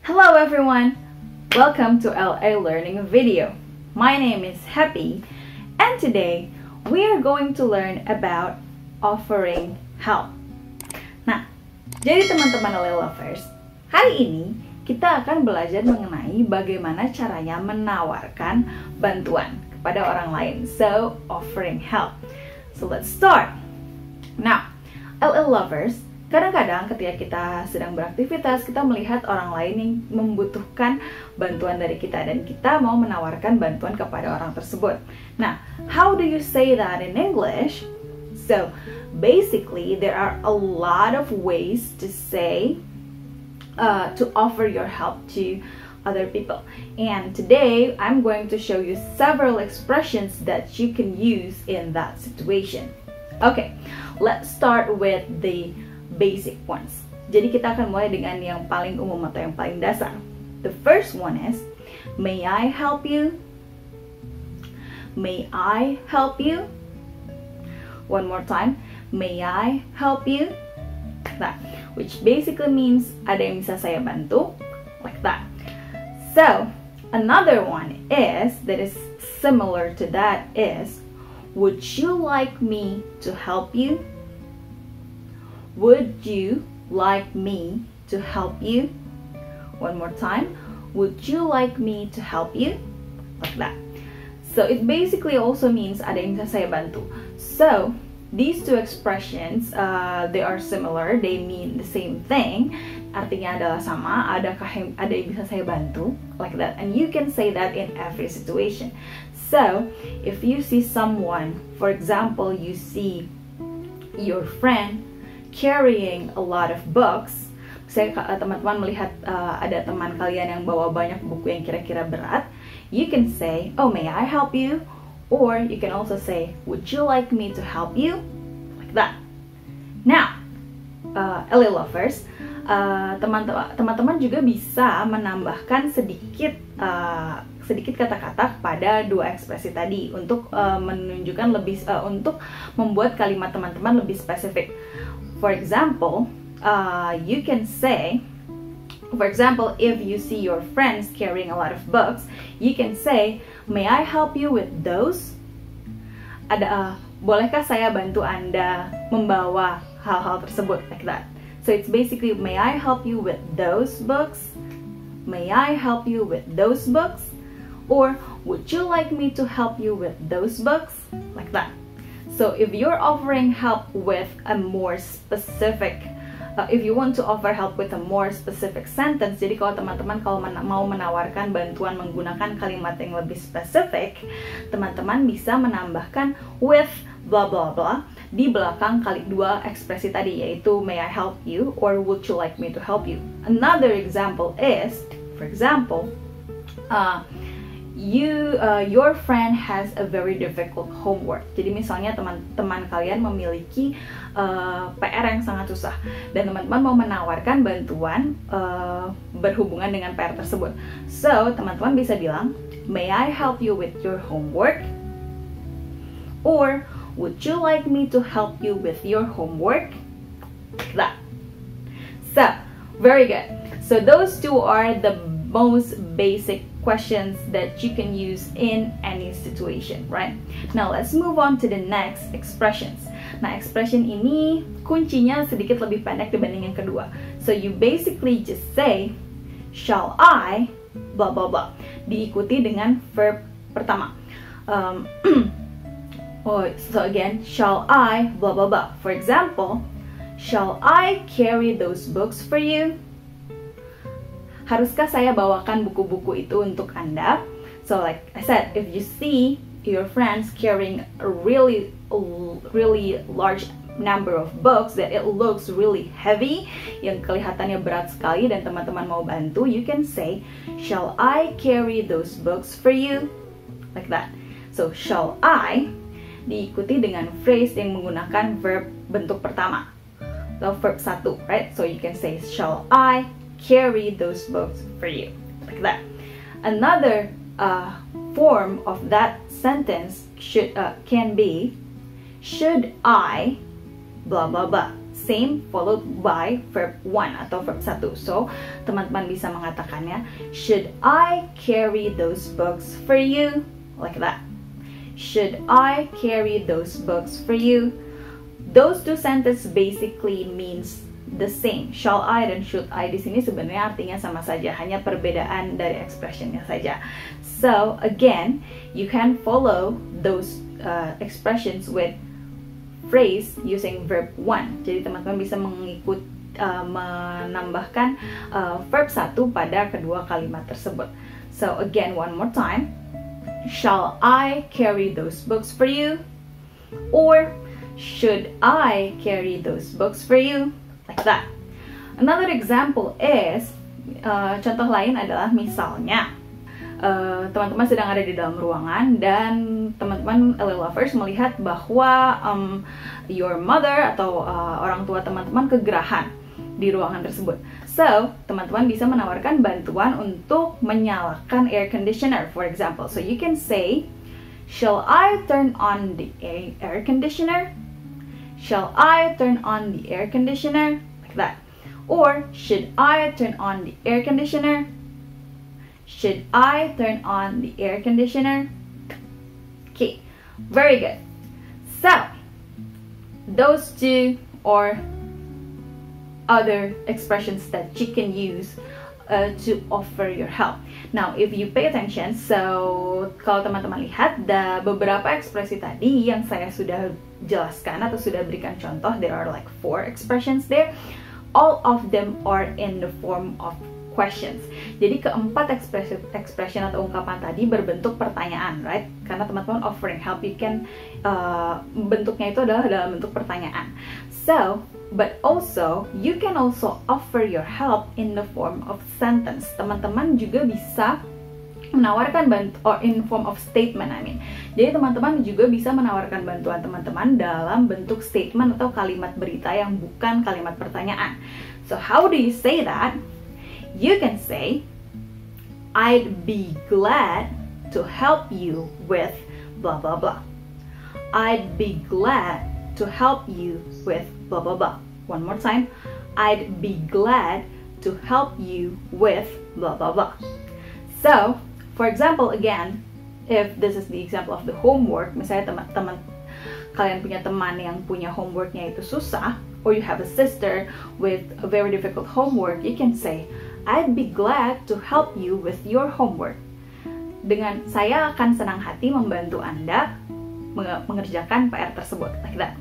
Hello everyone! Welcome to LA Learning Video. My name is Happy and today we are going to learn about offering help. Nah, jadi teman-teman LA Lovers, hari ini kita akan belajar mengenai bagaimana caranya menawarkan bantuan kepada orang lain. So, offering help. So, let's start. Now, LA Lovers, kadang-kadang ketika kita sedang beraktivitas, kita melihat orang lain yang membutuhkan bantuan dari kita dan kita mau menawarkan bantuan kepada orang tersebut. Nah, how do you say that in English? So, basically, there are a lot of ways to say, to offer your help to other people. And today, I'm going to show you several expressions that you can use in that situation. Okay, let's start with the basic ones. Jadi kita akan mulai dengan yang paling umum atau yang paling dasar. The first one is, may I help you? May I help you? One more time, may I help you? That, which basically means ada yang bisa saya bantu, like that. So, another one is, that is similar to that is, would you like me to help you? Would you like me to help you? One more time. Would you like me to help you? Like that. So it basically also means ada yang bisa saya bantu. So these two expressions, they are similar. They mean the same thing. Artinya adalah sama. Ada yang bisa saya bantu? Like that. And you can say that in every situation. So if you see someone, for example, you see your friend carrying a lot of books. Misalnya teman-teman melihat ada teman kalian yang bawa banyak buku yang kira-kira berat, you can say, oh, may I help you? Or you can also say, would you like me to help you? Like that. Now, LA Lovers, teman-teman juga bisa menambahkan sedikit kata-kata pada dua ekspresi tadi untuk menunjukkan lebih, untuk membuat kalimat teman-teman lebih spesifik. For example, you can say, for example, if you see your friends carrying a lot of books, you can say, may I help you with those? Bolehkah saya bantu Anda membawa hal-hal tersebut, like that. So it's basically, may I help you with those books? May I help you with those books? Or would you like me to help you with those books? Like that. So if you're offering help with a more specific, if you want to offer help with a more specific sentence, jadi kalau teman-teman mau menawarkan bantuan menggunakan kalimat yang lebih spesifik, teman-teman bisa menambahkan with blah blah blah di belakang dua ekspresi tadi, yaitu may I help you or would you like me to help you. Another example is, for example, your friend has a very difficult homework. Jadi misalnya teman-teman kalian memiliki PR yang sangat susah dan teman-teman mau menawarkan bantuan berhubungan dengan PR tersebut. So, teman-teman bisa bilang, may I help you with your homework? Or, would you like me to help you with your homework? Like that. So, very good. So, those two are the most basic questions that you can use in any situation, right? Now let's move on to the next expressions. Nah, expression ini kuncinya sedikit lebih pendek dibanding yang kedua. So you basically just say, shall I, blah blah blah, diikuti dengan verb pertama. So again, shall I, blah blah blah. For example, shall I carry those books for you? Haruskah saya bawakan buku-buku itu untuk Anda? So like I said, if you see your friends carrying a really large number of books that it looks really heavy, yang kelihatannya berat sekali dan teman-teman mau bantu, you can say, shall I carry those books for you? Like that. So shall I diikuti dengan phrase yang menggunakan verb bentuk pertama, atau verb satu, right? So you can say, shall I carry those books for you, like that. Another form of that sentence can be, should I, blah blah blah. same followed by verb 1 atau verb 1. So, teman-teman bisa mengatakannya, should I carry those books for you? Like that. Should I carry those books for you? Those two sentences basically means the same. Shall I dan should I di sini sebenarnya artinya sama saja, hanya perbedaan dari expressionnya saja. So, again, you can follow those expressions with phrase using verb 1. Jadi teman-teman bisa menambahkan verb 1 pada kedua kalimat tersebut. So again, one more time. Shall I carry those books for you? Or should I carry those books for you? Like that. Another example is, contoh lain adalah misalnya teman-teman sedang ada di dalam ruangan dan teman-teman LA lovers melihat bahwa your mother atau orang tua teman-teman kegerahan di ruangan tersebut. So, teman-teman bisa menawarkan bantuan untuk menyalakan air conditioner, for example. So, you can say, shall I turn on the air conditioner? Shall I turn on the air conditioner? Like that. Or, should I turn on the air conditioner? Should I turn on the air conditioner? Okay, very good. So, those two are other expressions that you can use to offer your help. Now, if you pay attention, so kalau teman-teman lihat, beberapa ekspresi tadi yang saya sudah jelaskan atau sudah berikan contoh, there are like 4 expressions there. All of them are in the form of questions. Jadi keempat expression atau ungkapan tadi berbentuk pertanyaan, right? Karena teman-teman offering help, you can bentuknya itu adalah dalam bentuk pertanyaan. So, but also you can also offer your help in the form of sentence. Teman-teman juga bisa menawarkan or in form of statement, I mean. Jadi teman-teman juga bisa menawarkan bantuan teman-teman dalam bentuk statement atau kalimat berita yang bukan kalimat pertanyaan. So, how do you say that? You can say, I'd be glad to help you with blah blah blah. I'd be glad to help you with blah blah blah. One more time. I'd be glad to help you with blah blah blah. So, for example, again, if this is the example of the homework, misalnya teman-teman kalian punya teman yang punya homeworknya itu susah, or you have a sister with a very difficult homework, you can say, I'd be glad to help you with your homework. Dengan saya akan senang hati membantu Anda mengerjakan PR tersebut. Like that.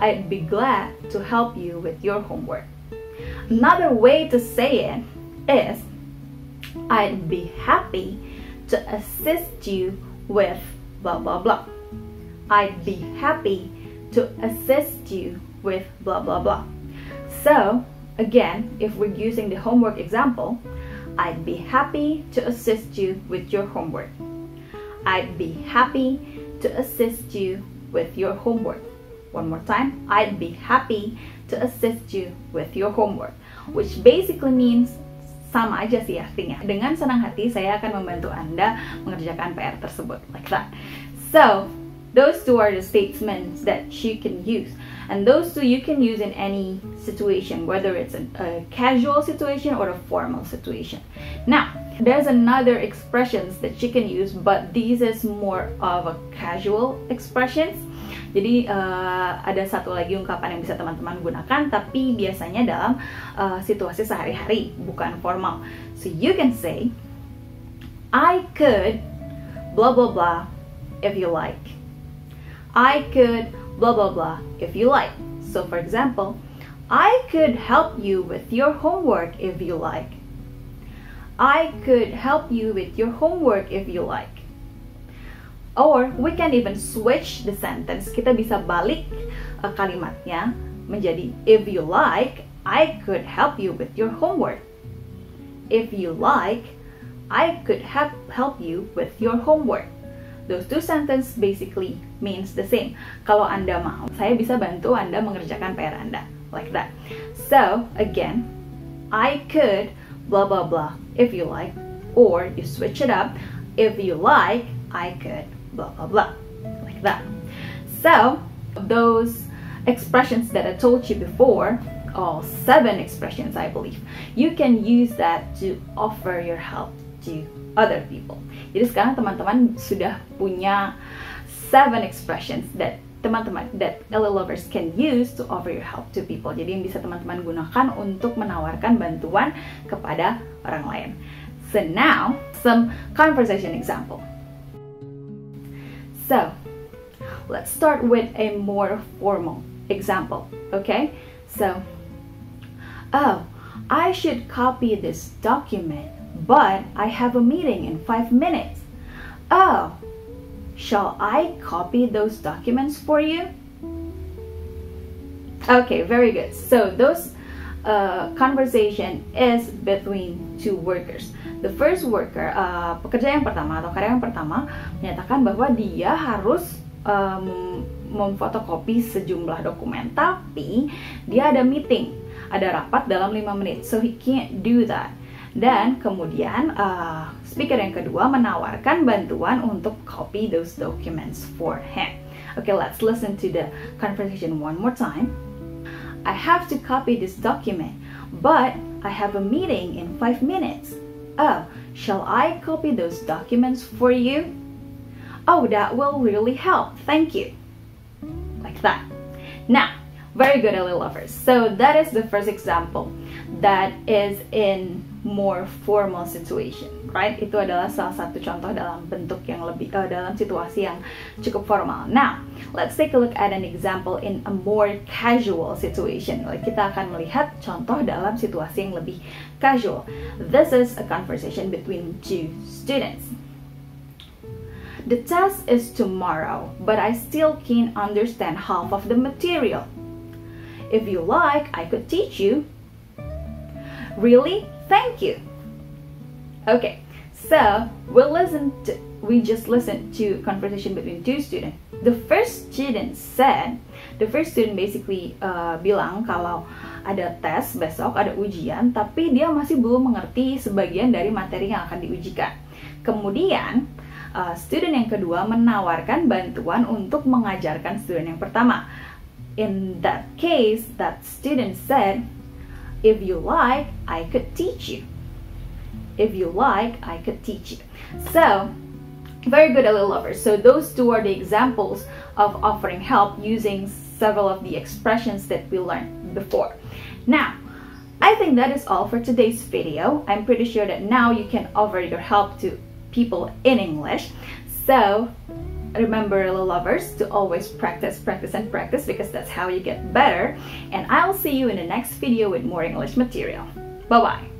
I'd be glad to help you with your homework. Another way to say it is, I'd be happy to assist you with blah blah blah. I'd be happy to assist you with blah blah blah. So, again, if we're using the homework example, I'd be happy to assist you with your homework. I'd be happy to assist you with your homework. One more time, I'd be happy to assist you with your homework. Which basically means, sama aja sih artinya. Dengan senang hati saya akan membantu Anda mengerjakan PR tersebut. Like that. So, those two are the statements that you can use. And those two you can use in any situation, whether it's a casual situation or a formal situation. Now, there's another expressions that you can use, but this is more of a casual expressions. Jadi ada satu lagi ungkapan yang bisa teman-teman gunakan, tapi biasanya dalam situasi sehari-hari, bukan formal. So you can say, I could blah blah blah if you like. I could blah blah blah if you like. So for example, I could help you with your homework if you like. I could help you with your homework if you like. Or we can even switch the sentence. Kita bisa balik kalimatnya menjadi, if you like, I could help you with your homework. If you like, I could help you with your homework. Those two sentences basically means the same. Kalau Anda mau, saya bisa bantu Anda mengerjakan PR Anda. Like that. So, again, I could blah blah blah if you like. Or you switch it up. If you like, I could blah blah blah. Like that. So, those expressions that I told you before, or 7 expressions I believe, you can use that to offer your help to other people. Jadi sekarang teman-teman sudah punya 7 expressions that LA lovers can use to offer your help to people. Jadi yang bisa teman-teman gunakan untuk menawarkan bantuan kepada orang lain. So now, some conversation example. So, let's start with a more formal example, okay? So, oh, I should copy this document, but I have a meeting in 5 minutes. Oh, shall I copy those documents for you? Okay, very good. So those conversation is between 2 workers. The first worker, pekerja yang pertama atau karyawan pertama menyatakan bahwa dia harus memfotokopi sejumlah dokumen, tapi dia ada meeting, ada rapat dalam 5 menit, so he can't do that. Dan kemudian speaker yang kedua menawarkan bantuan untuk copy those documents for him. Okay, let's listen to the conversation one more time. I have to copy this document, but I have a meeting in 5 minutes. Oh, shall I copy those documents for you? Oh, that will really help. Thank you. Like that. Now, very good, LA lovers. So that is the first example that is in more formal situation, right? Itu adalah salah satu contoh dalam bentuk yang lebih dalam situasi yang cukup formal. Now, let's take a look at an example in a more casual situation. Kita akan melihat contoh dalam situasi yang lebih casual. This is a conversation between 2 students. The test is tomorrow, but I still can't understand half of the material. If you like, I could teach you. Really? Thank you. Okay, so we just listened to conversation between 2 students. The first student basically bilang kalau ada tes besok, ada ujian, tapi dia masih belum mengerti sebagian dari materi yang akan diujikan. Kemudian student yang kedua menawarkan bantuan untuk mengajarkan student yang pertama. In that case, that student said, if you like, I could teach you. If you like, I could teach you. So, very good, LA lovers. So those 2 are the examples of offering help using several of the expressions that we learned before. Now, I think that is all for today's video. I'm pretty sure that now you can offer your help to people in English. So, remember, LA lovers, to always practice, and practice, because that's how you get better. And I'll see you in the next video with more English material. Bye-bye.